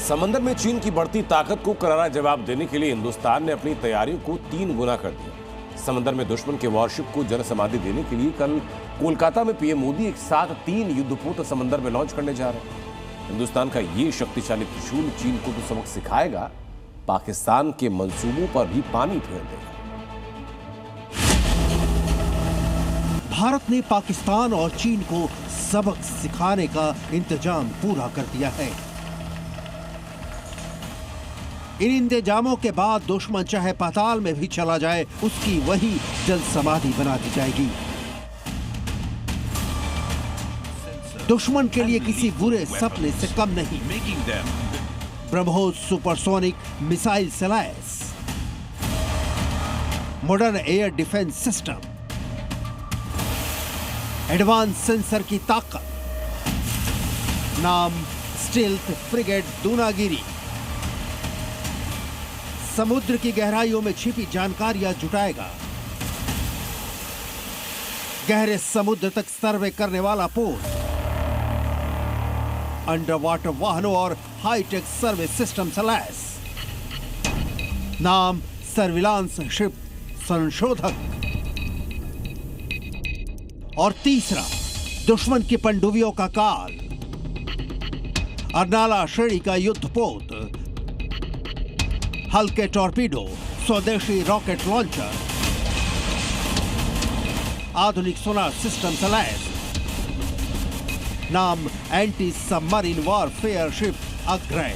समंदर में चीन की बढ़ती ताकत को करारा जवाब देने के लिए हिंदुस्तान ने अपनी तैयारियों को 3 गुना कर दिया। समंदर में दुश्मन के वॉरशिप को जनसमाधि देने के लिए कल कोलकाता में पीएम मोदी एक साथ 3 युद्धपोत समंदर में लॉन्च करने जा रहे हैं। हिंदुस्तान का ये शक्तिशाली त्रिशूल चीन को तो सबक सिखाएगा, पाकिस्तान के मंसूबों पर भी पानी फेर देगा। भारत ने पाकिस्तान और चीन को सबक सिखाने का इंतजाम पूरा कर दिया है। इन इंतजामों के बाद दुश्मन चाहे पाताल में भी चला जाए, उसकी वही जल समाधि बना दी जाएगी। दुश्मन के लिए किसी बुरे सपने से कम नहीं। ब्रह्मोस सुपरसोनिक मिसाइल सैलास, modern air defence system, advance sensor की ताकत, नाम स्टील्थ फ्रिगेट दूनागिरी। समुद्र की गहराइयों में छिपी जानकारियां जुटाएगा। गहरे समुद्र तक सर्वे करने वाला पोत, अंडर वाटर वाहनों और हाईटेक सर्वे सिस्टम सैलास। नाम सर्विलांस शिप संशोधक। और तीसरा, दुश्मन की पनडुब्बियों का काल, अर्नाला श्रेणी का युद्धपोत, हल्के टॉर्पीडो, स्वदेशी रॉकेट लॉन्चर, आधुनिक सोनार सिस्टम सैलास। नाम anti submarine warfare ship Agray.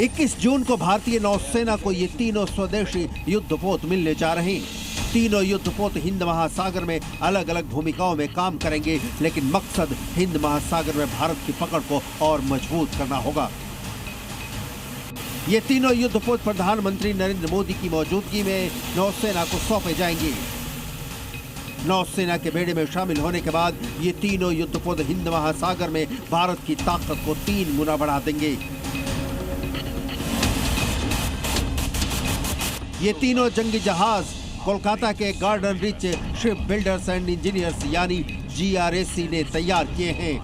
21 जून को भारतीय नौसेना को ये तीनों स्वदेशी युद्धपोत मिलने जा रहे हैं। तीनों युद्धपोत हिंद महासागर में अलग अलग भूमिकाओं में काम करेंगे, लेकिन मकसद हिंद महासागर में भारत की पकड़ को और मजबूत करना होगा। ये तीनों युद्धपोत प्रधानमंत्री नरेंद्र मोदी की मौजूदगी में नौसेना को सौंपे जाएंगे। नौसेना के बेड़े में शामिल होने के बाद ये तीनों युद्धपोत हिंद महासागर में भारत की ताकत को 3 गुना बढ़ा देंगे। ये तीनों जंगी जहाज कोलकाता के garden rich ship builders and engineers यानी GRAC ने तैयार किए हैं।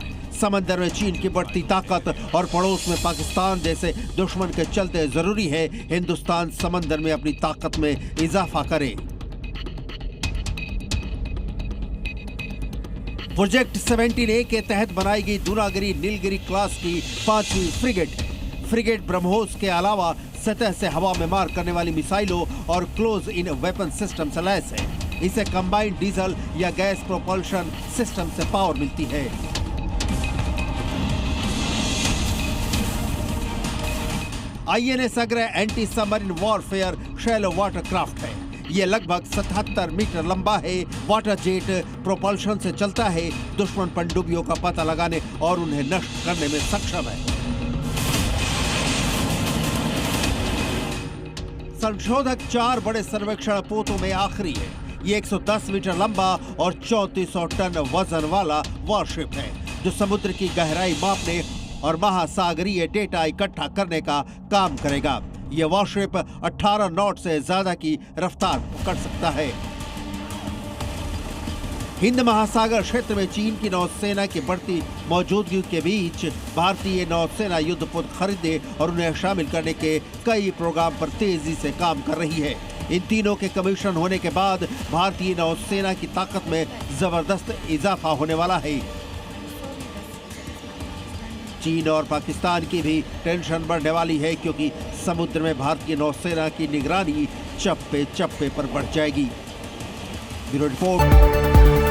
समंदर में चीन की बढ़ती ताकत और पड़ोस में पाकिस्तान जैसे दुश्मन के चलते जरूरी है हिंदुस्तान समंदर में अपनी ताकत में इजाफा करे। प्रोजेक्ट 17A के तहत बनाई गई दूनागिरी नीलगिरी क्लास की 5वीं फ्रिगेट। फ्रिगेट ब्रह्मोस के अलावा सतह से हवा में मार करने वाली मिसाइलों और क्लोज इन वेपन सिस्टम से लैस है। इसे कंबाइंड डीजल या गैस प्रोपल्शन सिस्टम से पावर मिलती है। INS Agray anti submarine warfare shallow watercraft है। ये लगभग 77 मीटर लंबा है। वाटर जेट प्रोपल्शन से चलता है। दुश्मन पनडुब्बियों का पता लगाने और उन्हें नष्ट करने में सक्षम है। संशोधक 4 बड़े सर्वेक्षण पोतों में आखिरी है। ये 110 मीटर लंबा और 3400 टन वजन वाला वॉरशिप है, जो समुद्र की गहराई मापने और महासागरीय डेटा इकट्ठा करने का काम करेगा। ये वॉरशिप 18 नॉट से ज्यादा की रफ्तार पकड़ सकता है। हिंद महासागर क्षेत्र में चीन की नौसेना की बढ़ती मौजूदगी के बीच भारतीय नौसेना युद्धपोत खरीदने और उन्हें शामिल करने के कई प्रोग्राम पर तेजी से काम कर रही है। इन तीनों के कमीशन होने के बाद भारतीय नौसेना की ताकत में जबरदस्त इजाफा होने वाला है। चीन और पाकिस्तान की भी टेंशन बढ़ने वाली है, क्योंकि समुद्र में भारतीय नौसेना की निगरानी चप्पे चप्पे पर बढ़ जाएगी। Bureau report.